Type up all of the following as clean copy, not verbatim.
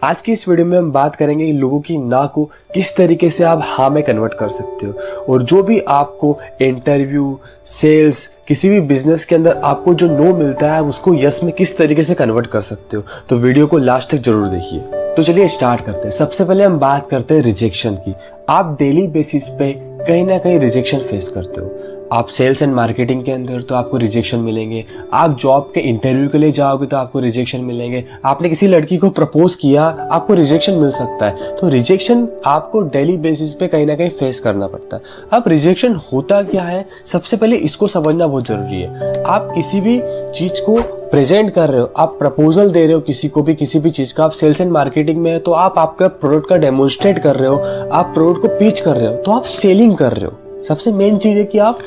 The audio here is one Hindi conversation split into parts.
आज की इस वीडियो में हम बात करेंगे कि लोगों की ना को किस तरीके से आप हाँ में कन्वर्ट कर सकते हो और जो भी आपको इंटरव्यू, सेल्स, किसी भी बिजनेस के अंदर आपको जो नो मिलता है आप उसको यस में किस तरीके से कन्वर्ट कर सकते हो। तो वीडियो को लास्ट तक जरूर देखिए। तो चलिए स्टार्ट करते हैं। सबसे पहले हम बात करते हैं रिजेक्शन की। आप डेली बेसिस पे कहीं ना कहीं रिजेक्शन फेस करते हो। आप सेल्स एंड मार्केटिंग के अंदर तो आपको रिजेक्शन मिलेंगे, आप जॉब के इंटरव्यू के लिए जाओगे तो आपको रिजेक्शन मिलेंगे, आपने किसी लड़की को प्रपोज किया आपको रिजेक्शन मिल सकता है। तो रिजेक्शन आपको डेली बेसिस पे कहीं ना कहीं फेस करना पड़ता है। अब रिजेक्शन होता क्या है, सबसे पहले इसको समझना बहुत जरूरी है। आप किसी भी चीज को प्रेजेंट कर रहे हो, आप प्रपोजल दे रहे हो किसी को भी, किसी भी चीज का, आप सेल्स एंड मार्केटिंग में है तो आप आपका प्रोडक्ट का डेमोन्स्ट्रेट कर रहे हो, आप प्रोडक्ट को पिच कर रहे हो, तो आप सेलिंग कर रहे हो। सबसे मेन चीज है कि आप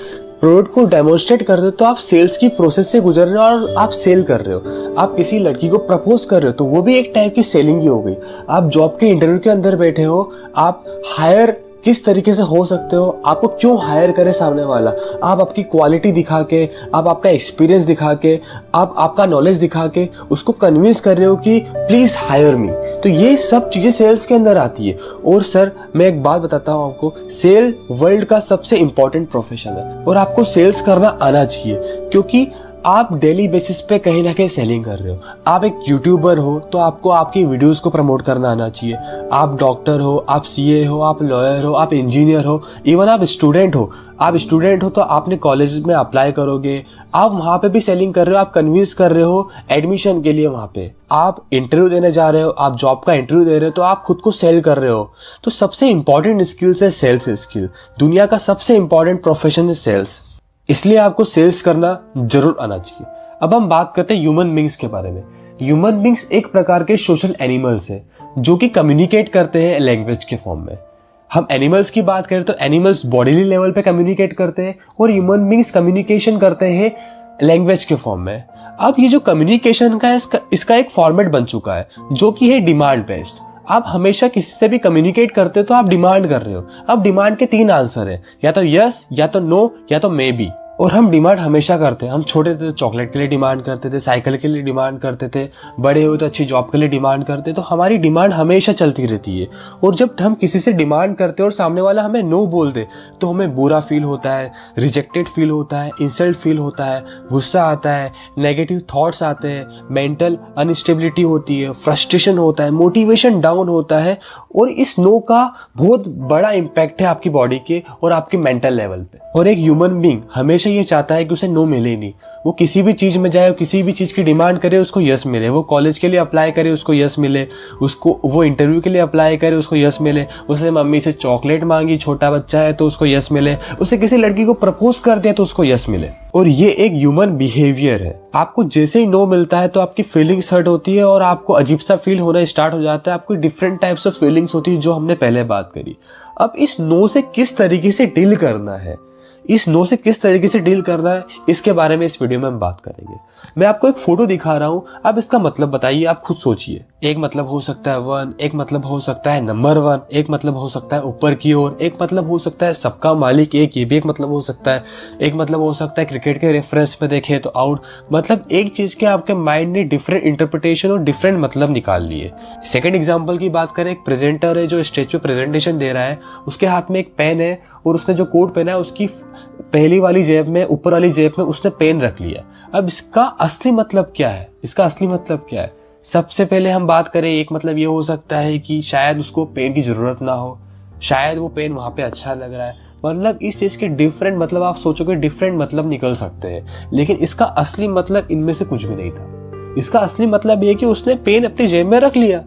प्रोडक्ट को डेमोन्स्ट्रेट कर रहे हो तो आप सेल्स की प्रोसेस से गुजर रहे हो और आप सेल कर रहे हो। आप किसी लड़की को प्रपोज कर रहे हो तो वो भी एक टाइप की सेलिंग ही हो गई। आप जॉब के इंटरव्यू के अंदर बैठे हो, आप हायर किस तरीके से हो सकते हो, आपको क्यों हायर करे सामने वाला, आप आपकी क्वालिटी दिखा के, आप आपका एक्सपीरियंस दिखा के, आप आपका नॉलेज दिखा के उसको कन्विंस कर रहे हो कि प्लीज हायर मी। तो ये सब चीजें सेल्स के अंदर आती है। और सर मैं एक बात बताता हूँ आपको, सेल वर्ल्ड का सबसे इंपॉर्टेंट प्रोफेशन है और आपको सेल्स करना आना चाहिए, क्योंकि आप डेली बेसिस पे कहीं ना कहीं सेलिंग कर रहे हो। आप एक यूट्यूबर हो तो आपको आपकी वीडियोस को प्रमोट करना आना चाहिए। आप डॉक्टर हो, आप सीए हो, आप लॉयर हो, आप इंजीनियर हो, इवन आप स्टूडेंट हो। आप स्टूडेंट हो तो आपने कॉलेज में अप्लाई करोगे, आप वहां पे भी सेलिंग कर रहे हो, आप कन्विंस कर रहे हो एडमिशन के लिए। वहां पे आप इंटरव्यू देने जा रहे हो, आप जॉब का इंटरव्यू दे रहे हो, तो आप खुद को सेल कर रहे हो। तो सबसे इंपॉर्टेंट स्किल्स है सेल्स स्किल। दुनिया का सबसे इंपॉर्टेंट प्रोफेशन है सेल्स, इसलिए आपको सेल्स करना जरूर आना चाहिए। अब हम बात करते हैं ह्यूमन बींग्स के बारे में। ह्यूमन बींग्स एक प्रकार के सोशल एनिमल्स हैं जो कि कम्युनिकेट करते हैं लैंग्वेज के फॉर्म में। हम एनिमल्स की बात करें तो एनिमल्स बॉडीली लेवल पे कम्युनिकेट करते हैं और ह्यूमन बींग्स कम्युनिकेशन करते हैं लैंग्वेज के फॉर्म में। अब ये जो कम्युनिकेशन का है इसका एक फॉर्मेट बन चुका है जो कि है डिमांड बेस्ड। आप हमेशा किसी से भी कम्युनिकेट करते हो तो आप डिमांड कर रहे हो। अब डिमांड के 3 आंसर है, या तो यस, या तो नो, या तो मे बी। और हम डिमांड हमेशा करते हैं। हम छोटे थे तो चॉकलेट के लिए डिमांड करते थे, साइकिल के लिए डिमांड करते थे, बड़े हुए तो अच्छी जॉब के लिए डिमांड करते। तो हमारी डिमांड हमेशा चलती रहती है। और जब हम किसी से डिमांड करते हैं और सामने वाला हमें नो बोल दे तो हमें बुरा फील होता है, रिजेक्टेड फील होता है, इंसल्ट फील होता है, गुस्सा आता है, नेगेटिव थॉट्स आते हैं, मेंटल अनस्टेबिलिटी होती है, फ्रस्ट्रेशन होता है, मोटिवेशन डाउन होता है। और इस नो का बहुत बड़ा इम्पैक्ट है आपकी बॉडी के और आपके मेंटल लेवल पे। और एक ह्यूमन बीइंग हमेशा ये चाहता है कि उसे नो मिले नहीं। वो किसी भी चीज में जाए, किसी भी चीज की डिमांड करे, उसको यस मिले। वो कॉलेज के लिए अप्लाई करे, उसको यस मिले। उसको वो इंटरव्यू के लिए अप्लाई करे, उसको यस मिले। उसे मम्मी से चॉकलेट मांगी, छोटा बच्चा है तो उसको यस मिले। उसे किसी लड़की को प्रपोज कर दिया तो उसको यस मिले। और ये एक ह्यूमन बिहेवियर है। आपको जैसे ही नो मिलता है तो आपकी फीलिंग्स हर्ट होती है और आपको अजीब सा फील होना स्टार्ट हो जाता है। आपको डिफरेंट टाइप्स ऑफ फीलिंग्स होती है जो हमने पहले बात करी। अब इस नो से किस तरीके से डील करना है, इस नो से किस तरीके से डील करना है, इसके बारे में इस वीडियो में हम बात करेंगे। मैं आपको एक फोटो दिखा रहा हूं, अब इसका मतलब बताइए, आप खुद सोचिए। एक मतलब हो सकता है 1, एक मतलब हो सकता है नंबर 1, एक मतलब हो सकता है ऊपर की ओर, एक मतलब हो सकता है सबका मालिक एक, ये भी एक मतलब हो सकता है। एक मतलब हो सकता है क्रिकेट के रेफरेंस में देखें तो आउट। मतलब एक चीज के आपके माइंड ने डिफरेंट इंटरप्रिटेशन और डिफरेंट मतलब निकाल लिए। सेकंड एग्जांपल की बात करें, एक प्रेजेंटर है जो स्टेज पे प्रेजेंटेशन दे रहा है, उसके हाथ में एक पेन है और उसने जो कोट पहना है उसकी पहली वाली जेब में, ऊपर वाली जेब में उसने पेन रख लिया। अब इसका असली मतलब क्या है, इसका असली मतलब क्या है? सबसे पहले हम बात करें, एक मतलब ये हो सकता है कि शायद उसको पेन की जरूरत ना हो, शायद वो पेन वहां पे अच्छा लग रहा है। मतलब इस चीज के डिफरेंट मतलब आप सोचोगे डिफरेंट मतलब निकल सकते हैं, लेकिन इसका असली मतलब इनमें से कुछ भी नहीं था। इसका असली मतलब ये कि उसने पेन अपनी जेब में रख लिया।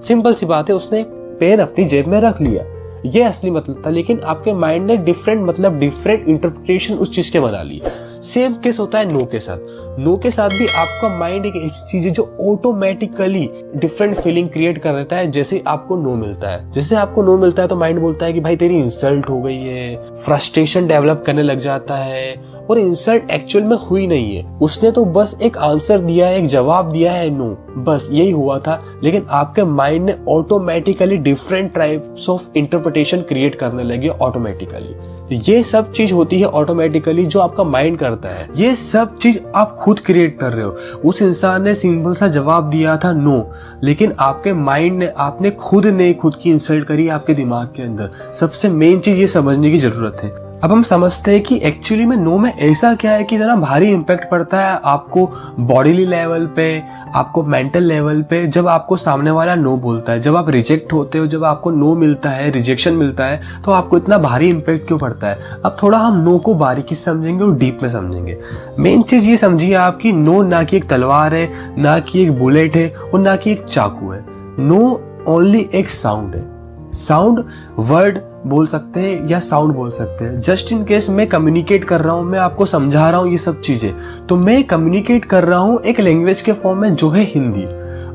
सिंपल सी बात है, उसने पेन अपनी जेब में रख लिया, ये असली मतलब था। लेकिन आपके माइंड ने डिफरेंट मतलब डिफरेंट इंटरप्रिटेशन उस चीज के बना ली। सेम केस होता है नो के साथ। नो के साथ भी आपका माइंड एक ऐसी चीज है जो ऑटोमेटिकली डिफरेंट फीलिंग क्रिएट कर देता है जैसे आपको नो मिलता है। जैसे आपको नो मिलता है तो माइंड बोलता है कि भाई तेरी इंसल्ट हो गई है, फ्रस्ट्रेशन डेवलप करने लग जाता है। और इंसल्ट एक्चुअल में हुई नहीं है, उसने तो बस एक आंसर दिया है, एक जवाब दिया है नो, बस यही हुआ था। लेकिन आपके माइंड ने automatically different types of interpretation create करने लगे ऑटोमेटिकली। ये सब चीज होती है ऑटोमेटिकली जो आपका माइंड करता है। ये सब चीज आप खुद क्रिएट कर रहे हो। उस इंसान ने सिंपल सा जवाब दिया था नो, लेकिन आपके माइंड ने, आपने खुद की इंसल्ट करी आपके दिमाग के अंदर। सबसे मेन चीज ये समझने की जरूरत है। अब हम समझते हैं कि एक्चुअली में नो में ऐसा क्या है कि इतना भारी इम्पैक्ट पड़ता है आपको बॉडीली लेवल पे, आपको मेंटल लेवल पे, जब आपको सामने वाला नो बोलता है, जब आप रिजेक्ट होते हो, जब आपको नो मिलता है, रिजेक्शन मिलता है, तो आपको इतना भारी इम्पैक्ट क्यों पड़ता है। अब थोड़ा हम नो को बारीकी से समझेंगे और डीप में समझेंगे। मेन चीज ये समझिए आपकी नो ना कि एक तलवार है, ना कि एक बुलेट है और ना कि एक चाकू है। नो ओनली एक साउंड है। साउंड वर्ड बोल सकते हैं या साउंड बोल सकते हैं। जस्ट इन केस मैं कम्युनिकेट कर रहा हूं, मैं आपको समझा रहा हूं ये सब चीजें, तो मैं कम्युनिकेट कर रहा हूं एक लैंग्वेज के फॉर्म में जो है हिंदी।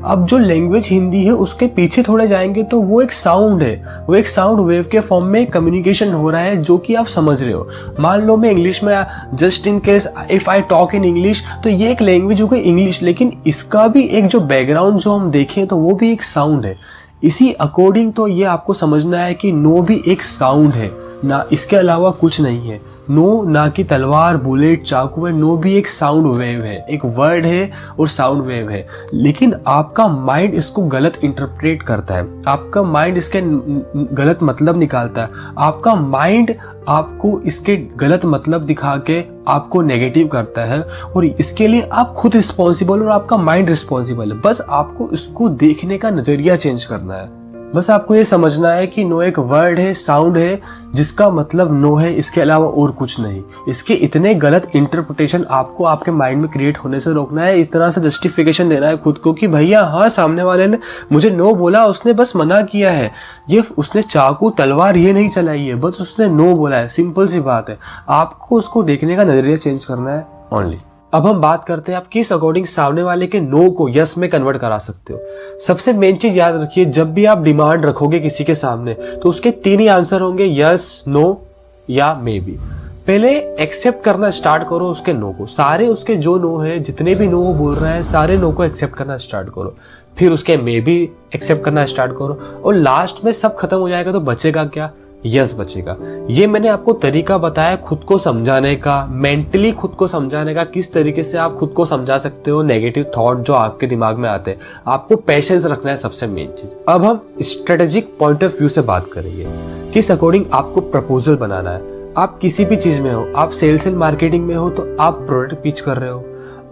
अब जो लैंग्वेज हिंदी है उसके पीछे थोड़े जाएंगे तो वो एक साउंड है, वो एक साउंड वेव के फॉर्म में कम्युनिकेशन हो रहा है जो कि आप समझ रहे हो। मान लो मैं इंग्लिश में, just in case if I talk in English, तो ये एक लैंग्वेज हो गई इंग्लिश, लेकिन इसका भी एक जो बैकग्राउंड जो हम देखें तो वो भी एक साउंड है। इसी अकॉर्डिंग तो ये आपको समझना है कि नो भी एक साउंड है ना, इसके अलावा कुछ नहीं है। नो ना कि तलवार, बुलेट, चाकू है, नो भी एक साउंड वेव है, एक वर्ड है और साउंड वेव है। लेकिन आपका माइंड इसको गलत इंटरप्रेट करता है, आपका माइंड इसके गलत मतलब निकालता है, आपका माइंड आपको इसके गलत मतलब दिखा के आपको नेगेटिव करता है, और इसके लिए आप खुद रिस्पॉन्सिबल और आपका माइंड रिस्पॉन्सिबल है। बस आपको इसको देखने का नजरिया चेंज करना है। बस आपको ये समझना है कि नो एक वर्ड है, साउंड है, जिसका मतलब नो है, इसके अलावा और कुछ नहीं। इसके इतने गलत इंटरप्रिटेशन आपको आपके माइंड में क्रिएट होने से रोकना है। इतना सा जस्टिफिकेशन देना है खुद को कि भैया हाँ, सामने वाले ने मुझे नो बोला, उसने बस मना किया है, ये उसने चाकू तलवार ये नहीं चलाई है, बस उसने नो बोला है। सिंपल सी बात है। आपको उसको देखने का नजरिया चेंज करना है ओनली। अब हम बात करते हैं आप किस अकॉर्डिंग सामने वाले के नो को यस में कन्वर्ट करा सकते हो। सबसे मेन चीज याद रखिए, जब भी आप डिमांड रखोगे किसी के सामने तो उसके 3 ही आंसर होंगे, यस, नो या मे बी। पहले एक्सेप्ट करना स्टार्ट करो उसके नो को। सारे उसके जो नो है, जितने भी नो वो बोल रहा है, सारे नो को एक्सेप्ट करना स्टार्ट करो। फिर उसके मे बी एक्सेप्ट करना स्टार्ट करो, और लास्ट में सब खत्म हो जाएगा तो बचेगा क्या? यस बचेगा। ये मैंने आपको तरीका बताया खुद को समझाने का, मेंटली खुद को समझाने का, किस तरीके से आप खुद को समझा सकते हो नेगेटिव थॉट जो आपके दिमाग में आते हैं। आपको पेशेंस रखना है सबसे मेन चीज। अब हम स्ट्रेटेजिक पॉइंट ऑफ व्यू से बात करेंगे, किस अकॉर्डिंग आपको प्रपोजल बनाना है। आप किसी भी चीज में हो, आप सेल्स एंड मार्केटिंग में हो तो आप प्रोडक्ट पिच कर रहे हो,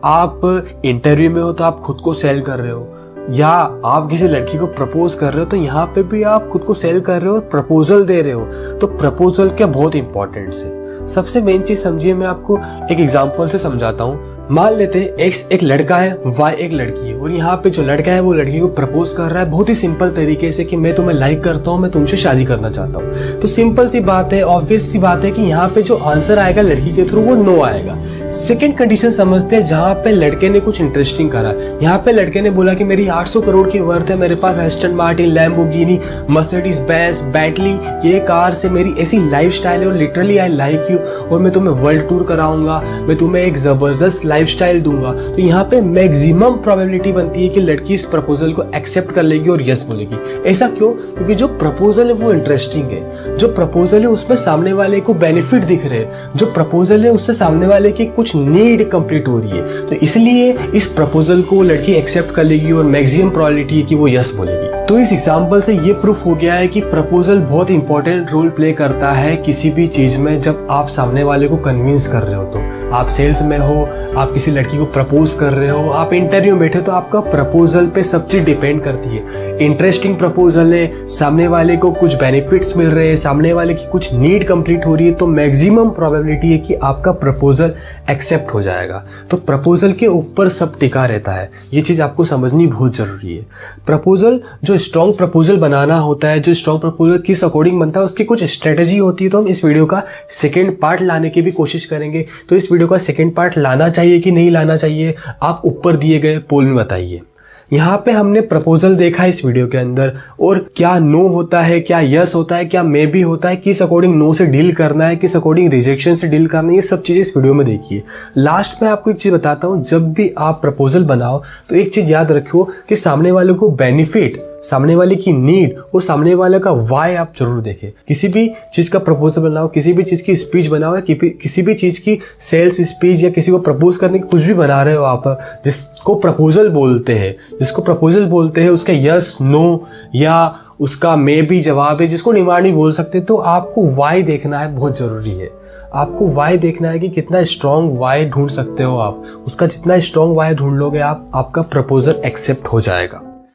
आप इंटरव्यू में हो तो आप खुद को सेल कर रहे हो, या आप किसी लड़की को प्रपोज कर रहे हो तो यहाँ पे भी आप खुद को सेल कर रहे हो, प्रपोजल दे रहे हो। तो प्रपोजल के बहुत इंपॉर्टेंट है। सबसे मेन चीज समझिए, मैं आपको एक एग्जांपल से समझाता हूँ। मान लेते हैं एक्स एक लड़का है, वाई एक लड़की है, और यहाँ पे जो लड़का है वो लड़की को प्रपोज कर रहा है बहुत ही सिंपल तरीके से कि मैं तुम्हें लाइक करता हूँ, मैं तुमसे शादी करना चाहता हूँ। तो सिंपल सी बात है, ऑब्वियस सी बात है कि यहाँ पे जो आंसर आएगा लड़की के थ्रू वो नो आएगा। सेकंड कंडीशन समझते हैं, जहां पे लड़के ने कुछ इंटरेस्टिंग करा। यहाँ पे लड़के ने बोला कि मेरी 800 करोड़ की वर्थ है, मेरे पास Aston Martin, Lamborghini, Mercedes Benz, Bentley, ये कार से मेरी ऐसी लाइफस्टाइल है और लिटरली आई लाइक यू, और मैं तुम्हें वर्ल्ड टूर कराऊंगा, मैं तुम्हें एक जबरदस्त लाइफस्टाइल दूंगा। तो यहाँ पे मैक्सिमम प्रोबेबिलिटी बनती है कि लड़की इस प्रपोजल को एक्सेप्ट कर लेगी और यस बोलेगी। ऐसा क्यों? क्योंकि जो प्रपोजल है वो इंटरेस्टिंग है, जो प्रपोजल है उसमें सामने वाले को बेनिफिट दिख रहे हैं, जो प्रपोजल है उससे सामने वाले की कुछ नीड कंप्लीट हो रही है। तो इसलिए इस प्रपोजल को लड़की एक्सेप्ट कर लेगी और मैक्सिमम प्रोबेबिलिटी है कि वो यस बोलेगी। तो इस एग्जांपल से ये प्रूफ हो गया है कि प्रपोजल बहुत इंपॉर्टेंट रोल प्ले करता है किसी भी चीज में। जब आप सामने वाले को कन्विंस कर रहे हो, तो आप सेल्स में हो, आप किसी लड़की को प्रपोज कर रहे हो, आप इंटरव्यू में बैठे, तो आपका प्रपोजल पे सब चीज डिपेंड करती है। इंटरेस्टिंग प्रपोजल है, सामने वाले को कुछ बेनिफिट्स मिल रहे हैं, सामने वाले की कुछ नीड कंप्लीट हो रही है, तो मैक्सिमम प्रोबेबिलिटी है कि आपका प्रपोजल एक्सेप्ट हो जाएगा। तो प्रपोजल के ऊपर सब टिका रहता है, ये चीज आपको समझनी बहुत जरूरी है। प्रपोजल, जो स्ट्रॉन्ग प्रपोजल बनाना होता है, जो स्ट्रॉन्ग प्रपोजल किस अकॉर्डिंग बनता है, उसकी कुछ स्ट्रेटेजी होती है। तो हम इस वीडियो का सेकंड पार्ट लाने की भी कोशिश करेंगे। तो इस वीडियो का सेकंड पार्ट लाना चाहिए कि नहीं लाना चाहिए, आप ऊपर दिए गए पोल में बताइए। यहाँ पे हमने प्रपोजल देखा इस वीडियो के अंदर, और क्या नो होता है, क्या यस होता है, क्या मे भी होता है, किस अकॉर्डिंग नो से डील करना है, किस अकॉर्डिंग रिजेक्शन से डील करना है, ये सब चीजें इस वीडियो में देखिए। लास्ट में आपको एक चीज बताता हूँ, जब भी आप प्रपोजल बनाओ तो एक चीज याद रखो कि सामने वाले को बेनिफिट सामने वाले की नीड और सामने वाले का वाई आप जरूर देखें। किसी भी चीज का प्रपोजल बनाओ, किसी भी चीज की स्पीच बनाओ, या किसी भी चीज की सेल्स स्पीच या किसी को प्रपोज करने की कुछ भी बना रहे हो आप, जिसको प्रपोजल बोलते हैं उसका यस नो या उसका मे भी जवाब है, जिसको डिमांड नहीं बोल सकते, तो आपको वाई देखना है, बहुत जरूरी है। आपको वाई देखना है कि कितना स्ट्रॉन्ग वाई ढूंढ सकते हो आप। उसका जितना स्ट्रॉन्ग वाई ढूंढ लोगे आप, आपका प्रपोजल एक्सेप्ट हो जाएगा।